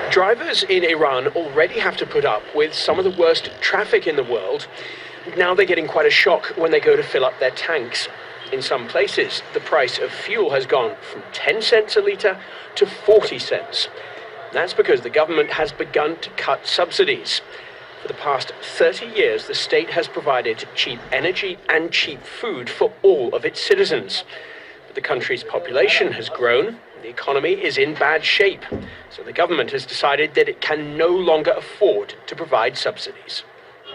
Drivers in Iran already have to put up with some of the worst traffic in the world. Now they're getting quite a shock when they go to fill up their tanks. In some places, the price of fuel has gone from 10 cents a litre to 40 cents. That's because the government has begun to cut subsidies. For the past 30 years, the state has provided cheap energy and cheap food for all of its citizens. But the country's population has grown. The economy is in bad shape, so the government has decided that it can no longer afford to provide subsidies.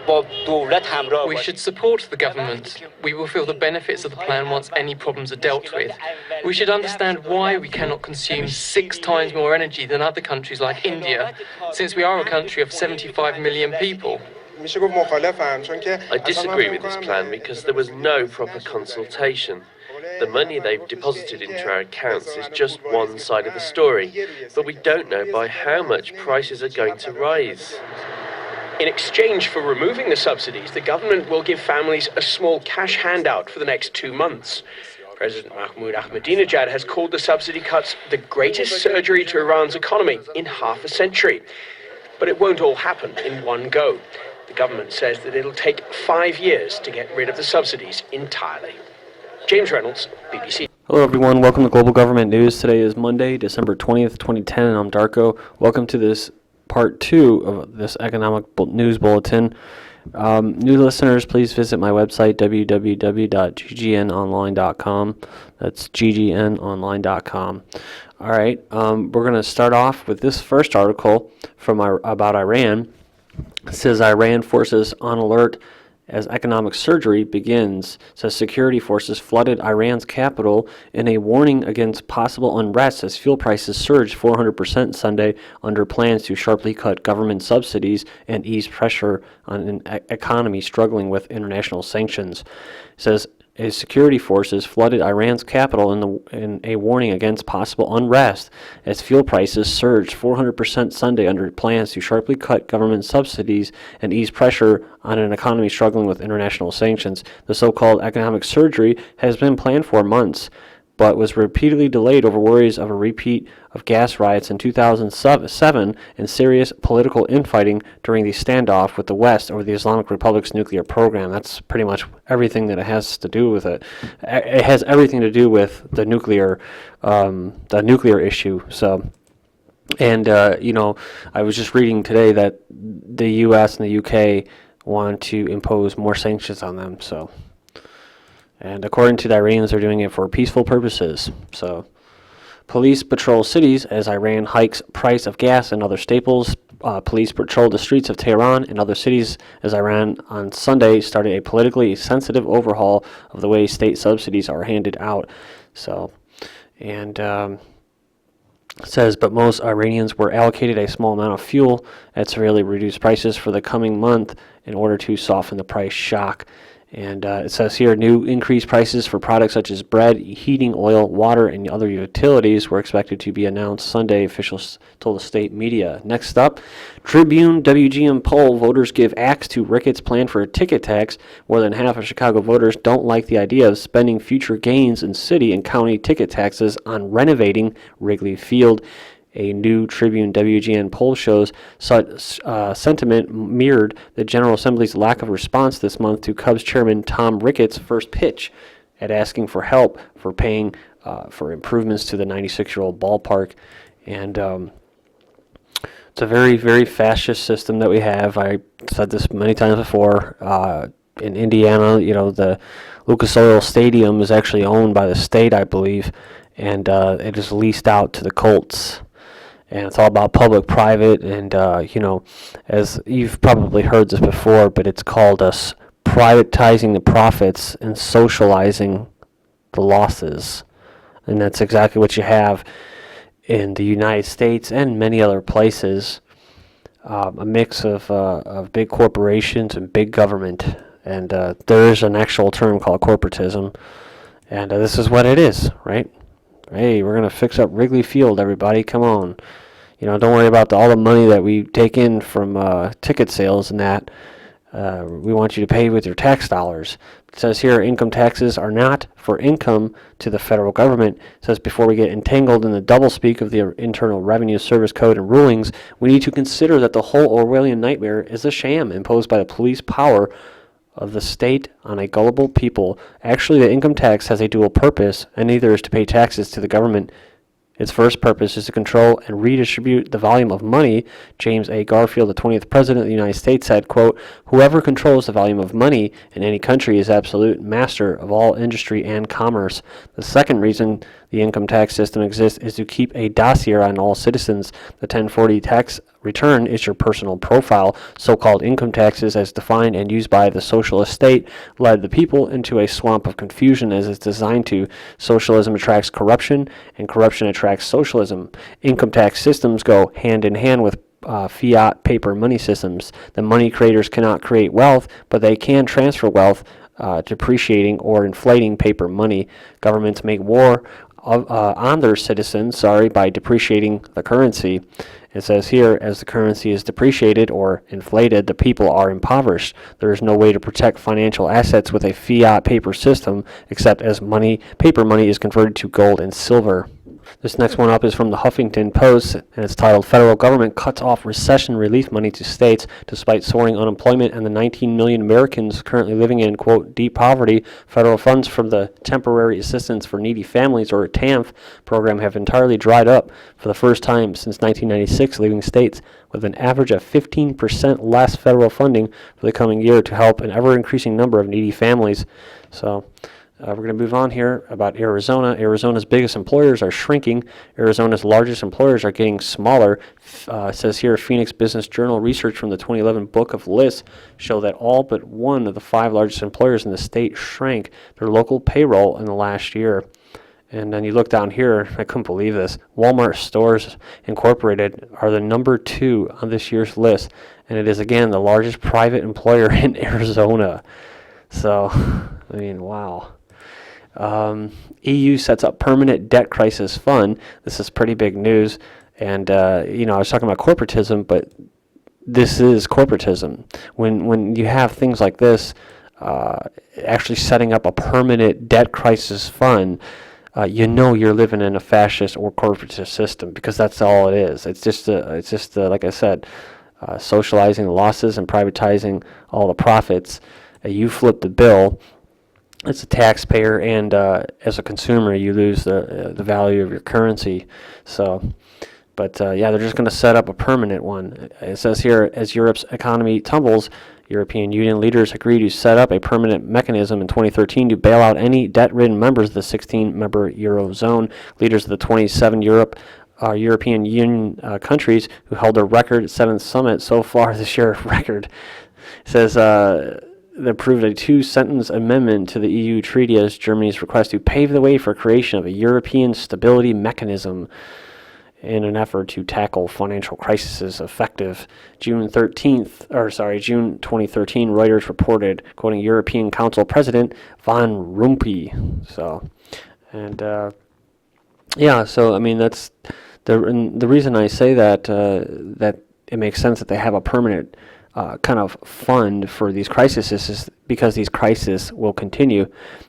We should support the government. We will feel the benefits of the plan once any problems are dealt with. We should understand why we cannot consume 6 times more energy than other countries like India, since we are a country of 75 million people. I disagree with this plan because there was no proper consultation. The money they've deposited into our accounts is just one side of the story, but we don't know by how much prices are going to rise. In exchange for removing the subsidies, the government will give families a small cash handout for the next 2 months. President Mahmoud Ahmadinejad has called the subsidy cuts the greatest surgery to Iran's economy in half a century. But it won't all happen in one go. The government says that it'll take 5 years to get rid of the subsidies entirely. James Reynolds, BBC. Hello everyone, welcome to Global Government News. Today is Monday, December 20th, 2010, and I'm Darko. Welcome to this part 2 of this economic news bulletin. New listeners, please visit my website, www.ggnonline.com. That's ggnonline.com. All right, we're going to start off with this first article about Iran. It says Iran forces on alert as economic surgery begins. It says security forces flooded Iran's capital in a warning against possible unrest as fuel prices surged 400% Sunday under plans to sharply cut government subsidies and ease pressure on an economy struggling with international sanctions. It says security forces flooded Iran's capital in a warning against possible unrest as fuel prices surged 400% Sunday under plans to sharply cut government subsidies and ease pressure on an economy struggling with international sanctions. The so-called economic surgery has been planned for months, but was repeatedly delayed over worries of a repeat of gas riots in 2007 and serious political infighting during the standoff with the West over the Islamic Republic's nuclear program. That's pretty much everything that it has to do with it. It has everything to do with the nuclear issue. So, and I was just reading today that the U.S. and the U.K. want to impose more sanctions on them. So. And according to the Iranians, they're doing it for peaceful purposes. So, police patrol cities as Iran hikes price of gas and other staples. Police patrolled the streets of Tehran and other cities as Iran on Sunday started a politically sensitive overhaul of the way state subsidies are handed out. So, and it says, but most Iranians were allocated a small amount of fuel at severely reduced prices for the coming month in order to soften the price shock. And it says here, new increased prices for products such as bread, heating oil, water, and other utilities were expected to be announced Sunday, officials told the state media. Next up, Tribune WGN poll, voters give axe to Ricketts' plan for a ticket tax. More than half of Chicago voters don't like the idea of spending future gains in city and county ticket taxes on renovating Wrigley Field. A new Tribune WGN poll shows such sentiment mirrored the General Assembly's lack of response this month to Cubs chairman Tom Ricketts' first pitch at asking for help for paying for improvements to the 96-year-old ballpark. And it's a very, very fascist system that we have. I said this many times before. In Indiana, the Lucas Oil Stadium is actually owned by the state, I believe, and it is leased out to the Colts. And it's all about public-private, and, as you've probably heard this before, but it's called us privatizing the profits and socializing the losses. And that's exactly what you have in the United States and many other places, a mix of big corporations and big government. And there is an actual term called corporatism, and this is what it is, right? Hey, we're going to fix up Wrigley Field, everybody. Come on. Don't worry about all the money that we take in from ticket sales and that. We want you to pay with your tax dollars. It says here, income taxes are not for income to the federal government. It says before we get entangled in the doublespeak of the Internal Revenue Service Code and rulings, we need to consider that the whole Orwellian nightmare is a sham imposed by the police power of the state on a gullible people. Actually, the income tax has a dual purpose, and neither is to pay taxes to the government. Its first purpose is to control and redistribute the volume of money. James A. Garfield, the 20th President of the United States, said, quote, "Whoever controls the volume of money in any country is absolute master of all industry and commerce." The second reason the income tax system exists is to keep a dossier on all citizens. The 1040 tax return is your personal profile. So-called income taxes, as defined and used by the socialist state, led the people into a swamp of confusion as it's designed to. Socialism attracts corruption, and corruption attracts socialism. Income tax systems go hand in hand with fiat paper money systems. The money creators cannot create wealth, but they can transfer wealth, depreciating or inflating paper money. Governments make war on their citizens, by depreciating the currency. It says here, as the currency is depreciated or inflated, the people are impoverished. There is no way to protect financial assets with a fiat paper system except as paper money is converted to gold and silver. This next one up is from the Huffington Post, and it's titled, "Federal Government Cuts Off Recession Relief Money to States Despite Soaring Unemployment and the 19 million Americans currently living in, quote, deep poverty. Federal funds from the Temporary Assistance for Needy Families, or TANF, program have entirely dried up for the first time since 1996, leaving states with an average of 15% less federal funding for the coming year to help an ever-increasing number of needy families." So we're going to move on here about Arizona. Arizona's biggest employers are shrinking. Arizona's largest employers are getting smaller. It says here, Phoenix Business Journal research from the 2011 Book of Lists show that all but one of the 5 largest employers in the state shrank their local payroll in the last year. And then you look down here, I couldn't believe this. Walmart Stores Incorporated are the number 2 on this year's list, and it is again the largest private employer in Arizona. So, I mean, wow. EU sets up permanent debt crisis fund. This is pretty big news. And, I was talking about corporatism, but this is corporatism. When you have things like this, actually setting up a permanent debt crisis fund, you're living in a fascist or corporatist system, because that's all it is. It's just like I said, socializing the losses and privatizing all the profits. You flip the bill. It's a taxpayer, and as a consumer, you lose the value of your currency. So, but they're just going to set up a permanent one. It says here, as Europe's economy tumbles, European Union leaders agreed to set up a permanent mechanism in 2013 to bail out any debt-ridden members of the 16-member Eurozone. Leaders of the 27 European Union countries who held their record 7th summit so far this year. Record. It says they approved a 2-sentence amendment to the EU treaty as Germany's request to pave the way for creation of a European stability mechanism in an effort to tackle financial crises effective. June 2013, Reuters reported, quoting European Council President Van Rompuy. So, and so I mean that's the reason I say that that it makes sense that they have a permanent kind of fund for these crises is because these crises will continue.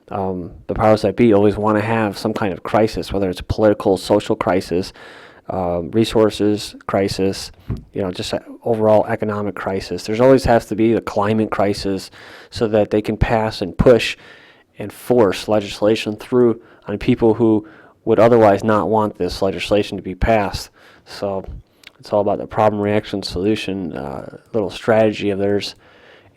The powers that be always want to have some kind of crisis, whether it's a political, social crisis, resources crisis, just an overall economic crisis. There's always has to be a climate crisis so that they can pass and push and force legislation through on people who would otherwise not want this legislation to be passed. So it's all about the problem, reaction, solution, little strategy of theirs.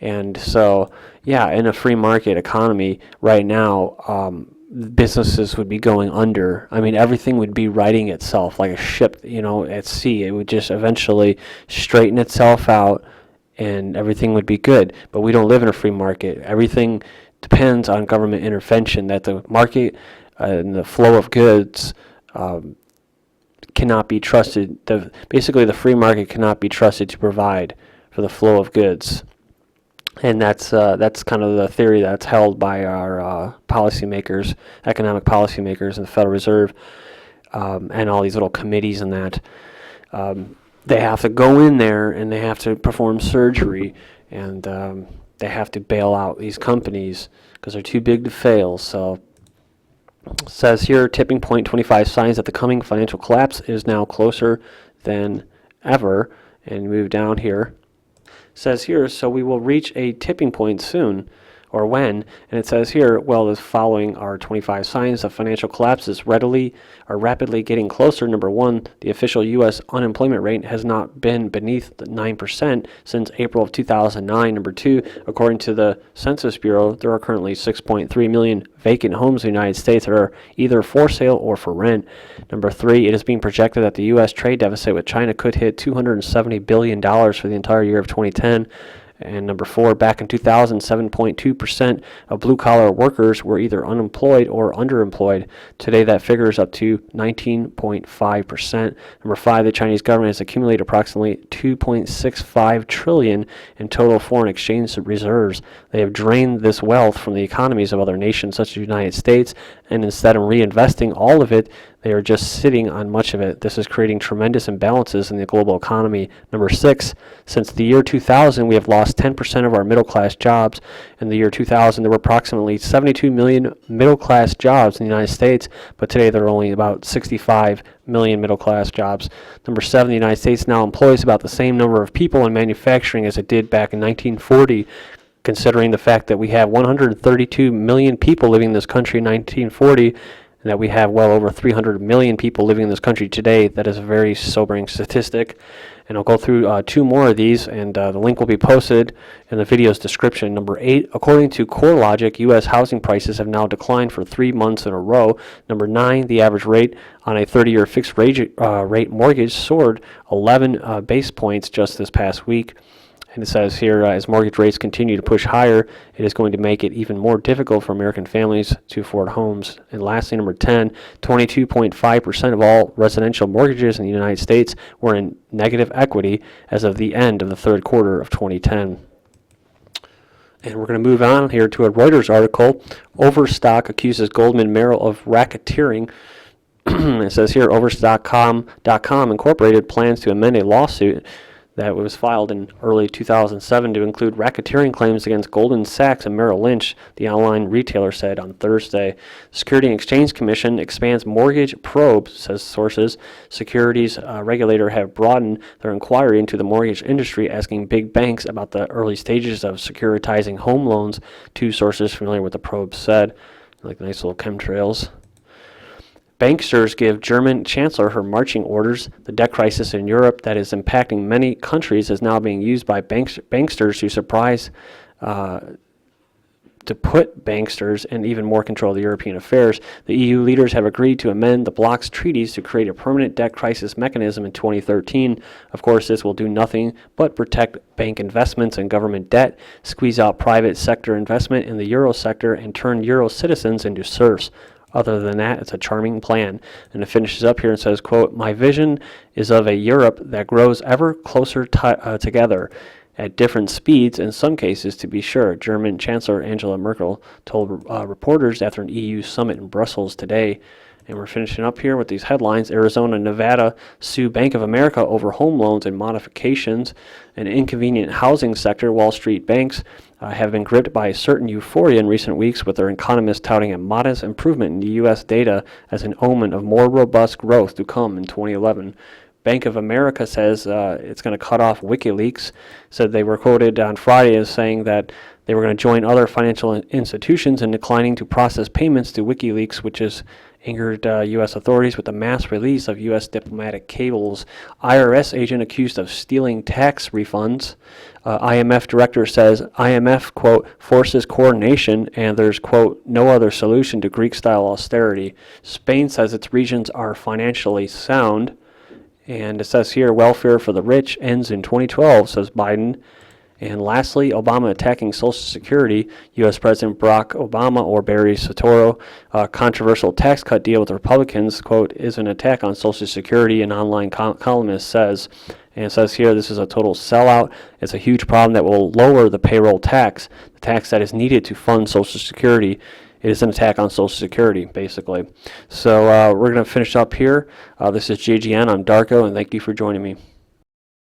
And so, in a free market economy right now, businesses would be going under. I mean, everything would be righting itself like a ship, at sea. It would just eventually straighten itself out and everything would be good. But we don't live in a free market. Everything depends on government intervention, that the market and the flow of goods cannot be trusted. Basically, the free market cannot be trusted to provide for the flow of goods, and that's kind of the theory that's held by our policymakers, economic policymakers, in the Federal Reserve, and all these little committees and that. They have to go in there and they have to perform surgery, and they have to bail out these companies because they're too big to fail. So it says here, tipping point 25 signs that the coming financial collapse is now closer than ever. And move down here. It says here, so we will reach a tipping point soon. Or when, and it says here, well, the following are 25 signs of financial collapse is rapidly getting closer. Number one, the official U.S. unemployment rate has not been beneath 9% since April of 2009. Number two, according to the Census Bureau, there are currently 6.3 million vacant homes in the United States that are either for sale or for rent. Number three, it is being projected that the U.S. trade deficit with China could hit $270 billion for the entire year of 2010. And number four, back in 2000, 7.2% of blue-collar workers were either unemployed or underemployed. Today, that figure is up to 19.5%. Number five, the Chinese government has accumulated approximately $2.65 trillion in total foreign exchange reserves. They have drained this wealth from the economies of other nations, such as the United States, and instead of reinvesting all of it, they are just sitting on much of it. This is creating tremendous imbalances in the global economy. Number six, since the year 2000, we have lost 10% of our middle-class jobs. In the year 2000, there were approximately 72 million middle-class jobs in the United States, but today there are only about 65 million middle-class jobs. Number seven, the United States now employs about the same number of people in manufacturing as it did back in 1940. Considering the fact that we have 132 million people living in this country in 1940, and that we have well over 300 million people living in this country today, that is a very sobering statistic. And I'll go through two more of these, and the link will be posted in the video's description. Number eight, according to CoreLogic, U.S. housing prices have now declined for 3 months in a row. Number nine, the average rate on a 30-year fixed rate mortgage soared 11 base points just this past week. And it says here, as mortgage rates continue to push higher, it is going to make it even more difficult for American families to afford homes. And lastly, number 10, 22.5% of all residential mortgages in the United States were in negative equity as of the end of the third quarter of 2010. And we're going to move on here to a Reuters article. Overstock accuses Goldman Merrill of racketeering. It says here, Overstock.com Incorporated plans to amend a lawsuit that was filed in early 2007 to include racketeering claims against Goldman Sachs and Merrill Lynch, the online retailer said on Thursday. The Securities and Exchange Commission expands mortgage probe, says sources. Securities regulator have broadened their inquiry into the mortgage industry, asking big banks about the early stages of securitizing home loans, two sources familiar with the probe said. Like nice little chemtrails. Banksters give German chancellor her marching orders. The debt crisis in Europe that is impacting many countries is now being used by banksters to put banksters in even more control of the European affairs. The EU leaders have agreed to amend the bloc's treaties to create a permanent debt crisis mechanism in 2013. Of course, this will do nothing but protect bank investments and government debt, squeeze out private sector investment in the euro sector, and turn euro citizens into serfs. Other than that, it's a charming plan. And it finishes up here and says, quote, "My vision is of a Europe that grows ever closer together at different speeds, in some cases, to be sure," German Chancellor Angela Merkel told reporters after an EU summit in Brussels today. And we're finishing up here with these headlines. Arizona and Nevada sue Bank of America over home loans and modifications. An inconvenient housing sector, Wall Street banks have been gripped by a certain euphoria in recent weeks, with their economists touting a modest improvement in the U.S. data as an omen of more robust growth to come in 2011. Bank of America says it's going to cut off WikiLeaks. Said they were quoted on Friday as saying that they were going to join other financial institutions in declining to process payments to WikiLeaks, which has angered U.S. authorities with the mass release of U.S. diplomatic cables. IRS agent accused of stealing tax refunds. IMF director says IMF, quote, forces coordination and there's, quote, no other solution to Greek-style austerity. Spain says its regions are financially sound. And it says here, welfare for the rich ends in 2012, says Biden. And lastly, Obama attacking Social Security. U.S. President Barack Obama or Barry Soetoro, controversial tax cut deal with the Republicans, quote, is an attack on Social Security, an online columnist says. And it says here, this is a total sellout. It's a huge problem that will lower the payroll tax, the tax that is needed to fund Social Security. It is an attack on Social Security, basically. So we're going to finish up here. This is GGN. I'm Darko, and thank you for joining me.